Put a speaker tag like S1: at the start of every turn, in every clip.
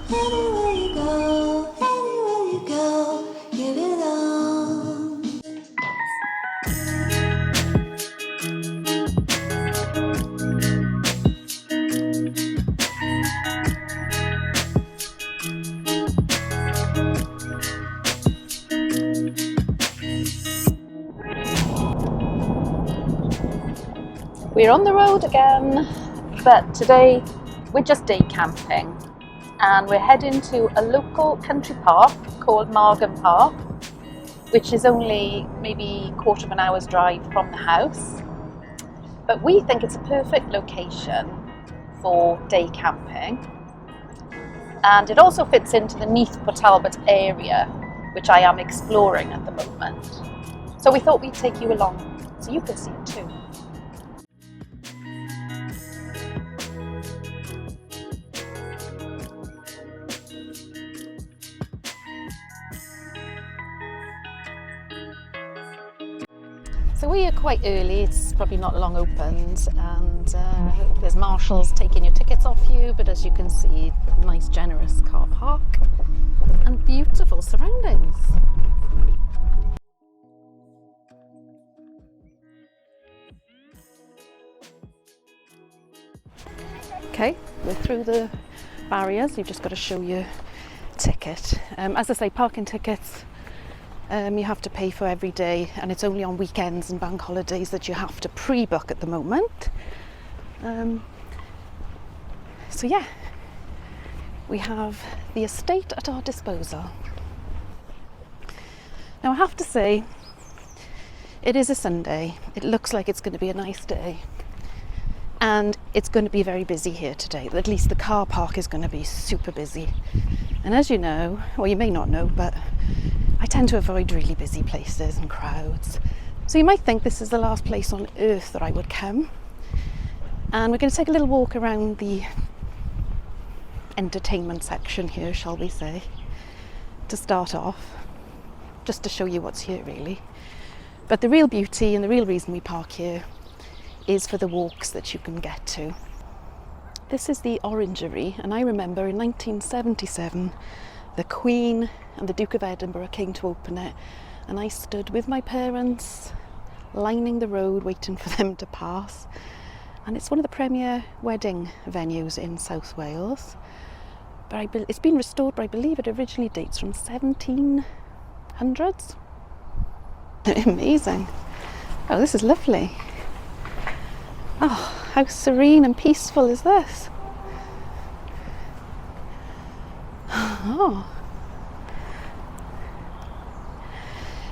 S1: Anywhere you go, give it all.
S2: We're on the road again, but today we're just day camping and we're heading to a local country park called Margam Park, which is only maybe a quarter of an hour's drive from the house. But we think it's a perfect location for day camping, and it also fits into the Neath Port Talbot area, which I am exploring at the moment. So we thought we'd take you along so you can see it too. So we are quite early, it's probably not long opened, and there's marshals taking your tickets off you, but as you can see, nice generous car park and beautiful surroundings. Okay, we're through the barriers, you've just got to show your ticket. As I say, parking tickets you have to pay for every day, and it's only on weekends and bank holidays that you have to pre-book at the moment. So yeah, we have the estate at our disposal. Now I have to say, it is a Sunday, it looks like it's going to be a nice day, and it's going to be very busy here today. At least the car park is going to be super busy. And as you know, or you may not know, but I tend to avoid really busy places and crowds. So you might think this is the last place on earth that I would come. And we're going to take a little walk around the entertainment section here, shall we say, to start off, just to show you what's here really. But the real beauty and the real reason we park here is for the walks that you can get to. This is the Orangery, and I remember in 1977 the Queen and the Duke of Edinburgh came to open it, and I stood with my parents lining the road waiting for them to pass. And it's one of the premier wedding venues in South Wales, but it's been restored, but I believe it originally dates from 1700s. Amazing. Oh, this is lovely. Oh, how serene and peaceful is this? Oh.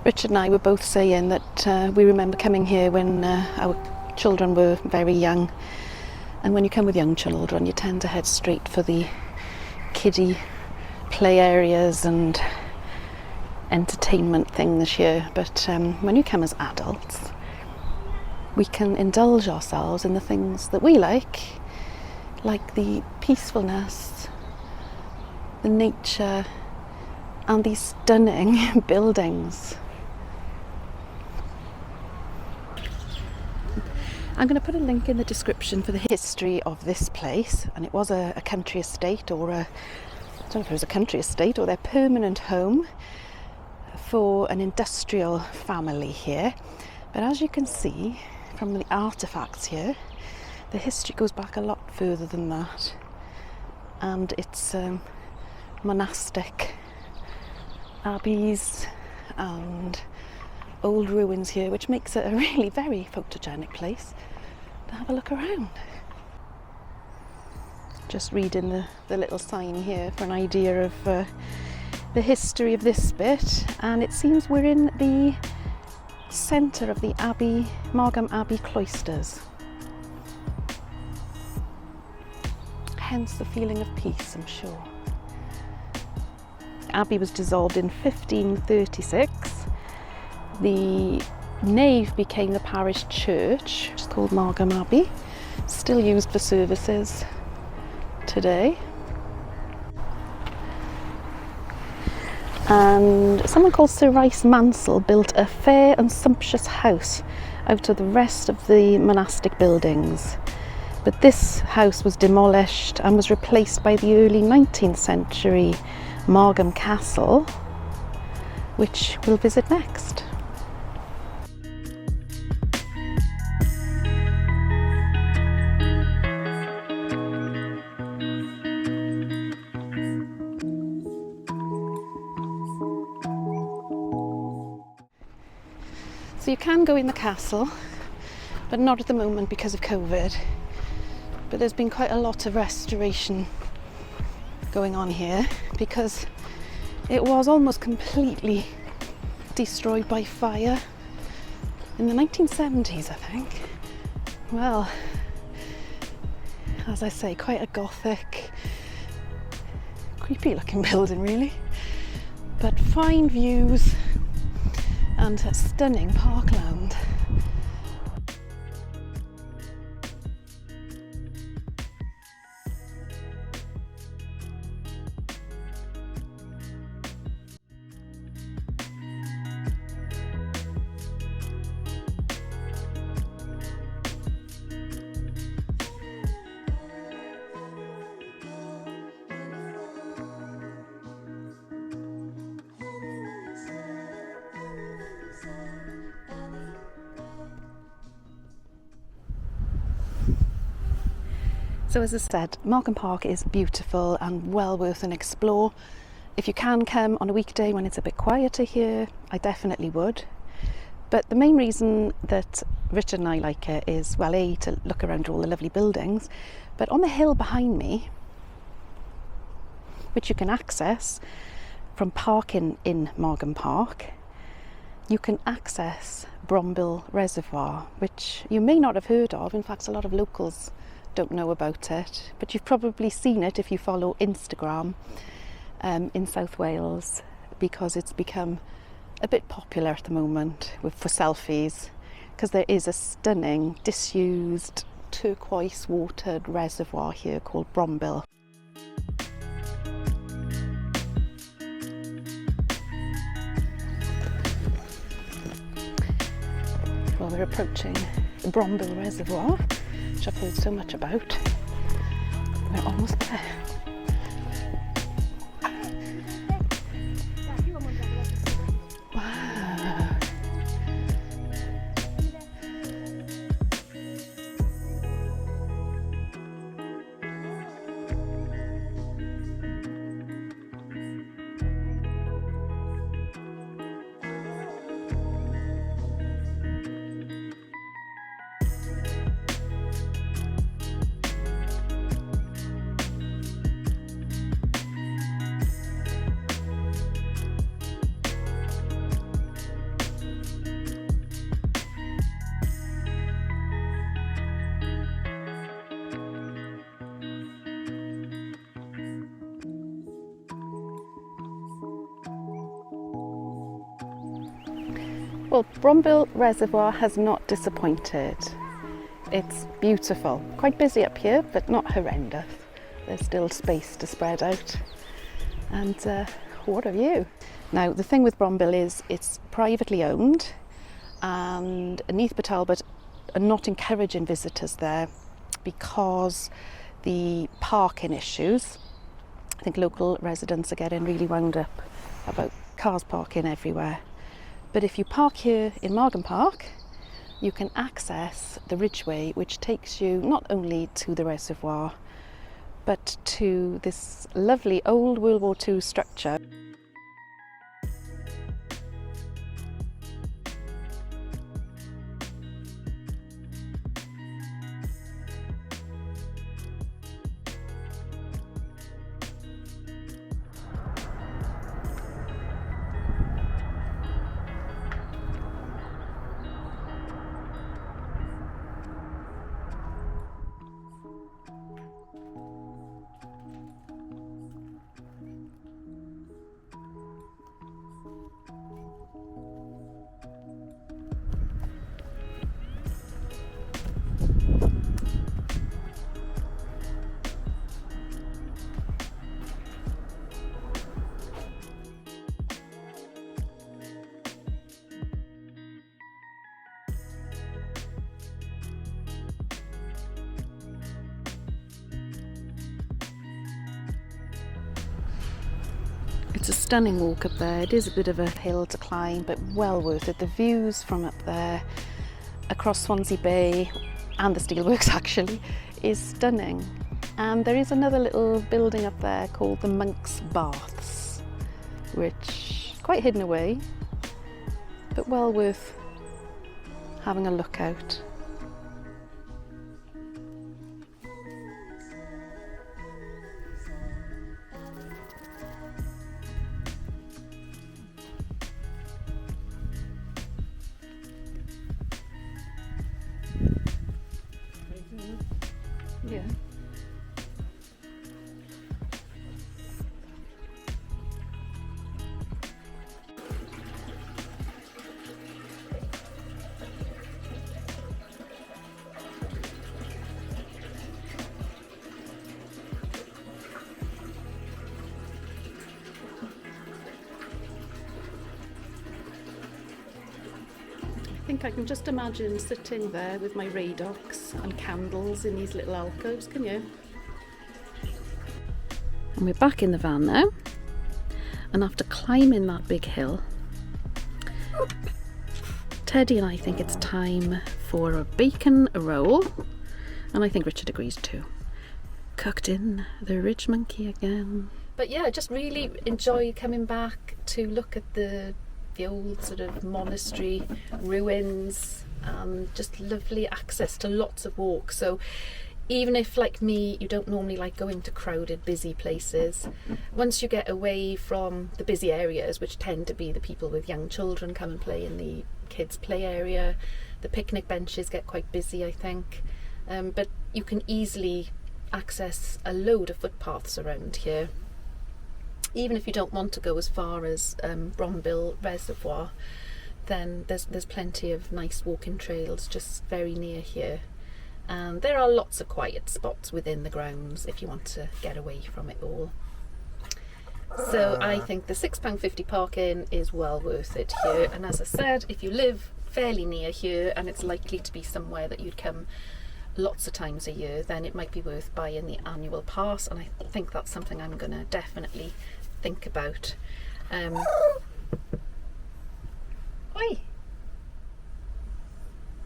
S2: Richard and I were both saying that we remember coming here when our children were very young, and when you come with young children you tend to head straight for the kiddie play areas and entertainment things here, but when you come as adults we can indulge ourselves in the things that we like the peacefulness, the nature, and these stunning buildings. I'm going to put a link in the description for the history of this place, and it was a country estate, or I don't know if it was a country estate or their permanent home for an industrial family here. But as you can see from the artefacts here, the history goes back a lot further than that, and it's monastic abbeys and old ruins here, which makes it a really very photogenic place to have a look around. Just reading the little sign here for an idea of the history of this bit, and it seems we're in the centre of the Abbey, Margam Abbey cloisters. Hence the feeling of peace, I'm sure. Abbey was dissolved in 1536. The nave became the parish church, which is called Margam Abbey, still used for services today. And someone called Sir Rice Mansell built a fair and sumptuous house out of the rest of the monastic buildings. But this house was demolished and was replaced by the early 19th century Margam Castle, which we'll visit next. So you can go in the castle, but not at the moment because of COVID. But there's been quite a lot of restoration going on here because it was almost completely destroyed by fire in the 1970s, I think. Well, as I say, quite a gothic, creepy looking building really, but fine views and a stunning parkland. So as I said, Margam Park is beautiful and well worth an explore. If you can come on a weekday when it's a bit quieter here, I definitely would. But the main reason that Richard and I like it is, well, A, to look around all the lovely buildings, but on the hill behind me, which you can access from parking in Margam Park, you can access Brombil Reservoir, which you may not have heard of. In fact, a lot of locals don't know about it, but you've probably seen it if you follow Instagram in South Wales, because it's become a bit popular at the moment for selfies, because there is a stunning disused turquoise watered reservoir here called Brombill. Well, we're approaching the Brombill Reservoir, which I've heard so much about. We're almost there. Wow. Well, Brombill Reservoir has not disappointed. It's beautiful. Quite busy up here, but not horrendous. There's still space to spread out. And what a view. Now, the thing with Brombill is it's privately owned, and Neath Port Talbot are not encouraging visitors there because the parking issues. I think local residents are getting really wound up about cars parking everywhere. But if you park here in Margam Park, you can access the Ridgeway, which takes you not only to the reservoir, but to this lovely old World War II structure. It's a stunning walk up there. It is a bit of a hill to climb, but well worth it. The views from up there across Swansea Bay and the steelworks actually is stunning. And there is another little building up there called the Monk's Baths, which is quite hidden away, but well worth having a look out. Yeah. I think I can just imagine sitting there with my radox and candles in these little alcoves, can you? And we're back in the van now, and after climbing that big hill, Teddy and I think it's time for a bacon roll, and I think Richard agrees too. Cooked in the Ridge Monkey again. But yeah, I just really enjoy coming back to look at the old sort of monastery ruins, and just lovely access to lots of walks. So even if, like me, you don't normally like going to crowded busy places, once you get away from the busy areas, which tend to be the people with young children come and play in the kids play area, the picnic benches get quite busy, I think, but you can easily access a load of footpaths around here. Even if you don't want to go as far as Brombill Reservoir, then there's plenty of nice walking trails just very near here. And there are lots of quiet spots within the grounds if you want to get away from it all. So I think the £6.50 parking is well worth it here. And as I said, if you live fairly near here and it's likely to be somewhere that you'd come lots of times a year, then it might be worth buying the annual pass, and I think that's something I'm going to definitely think about.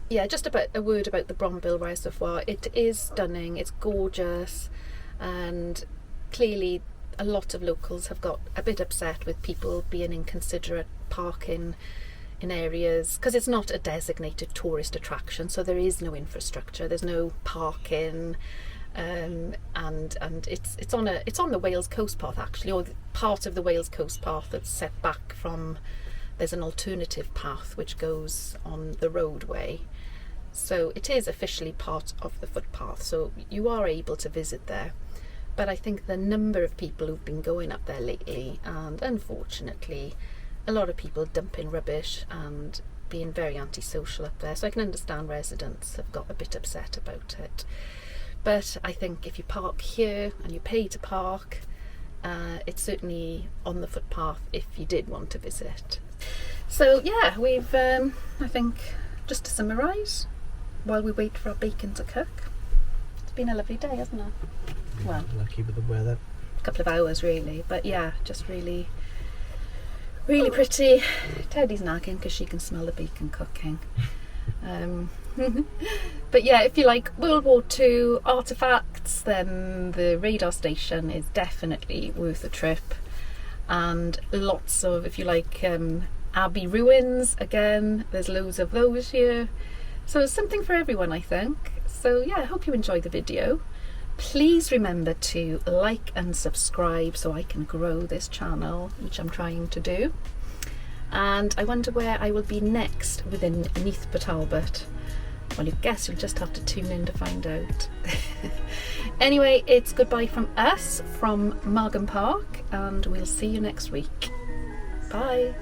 S2: Yeah, just about a word about the Brombill Reservoir. It is stunning, it's gorgeous, and clearly a lot of locals have got a bit upset with people being inconsiderate parking in areas, because it's not a designated tourist attraction, so there is no infrastructure, there's no parking, and it's on the Wales Coast Path actually, or part of the Wales Coast Path that's set back from. There's an alternative path which goes on the roadway, so it is officially part of the footpath, so you are able to visit there. But I think the number of people who've been going up there lately, and unfortunately a lot of people dumping rubbish and being very antisocial up there, so I can understand residents have got a bit upset about it. But I think if you park here and you pay to park, it's certainly on the footpath if you did want to visit. So yeah, we've I think, just to summarise, while we wait for our bacon to cook, it's been a lovely day, hasn't it? Well,
S3: lucky with the weather.
S2: A couple of hours really, but yeah, just really pretty. Teddy's nagging because she can smell the bacon cooking. But yeah, if you like World War II artefacts, then the radar station is definitely worth a trip. And lots of, if you like Abbey ruins, again, there's loads of those here. So it's something for everyone, I think. So yeah, I hope you enjoyed the video. Please remember to like and subscribe so I can grow this channel, which I'm trying to do. And I wonder where I will be next within Neath Port Talbot. Well, you guess you'll just have to tune in to find out. Anyway, it's goodbye from us, from Margam Park, and we'll see you next week. Bye.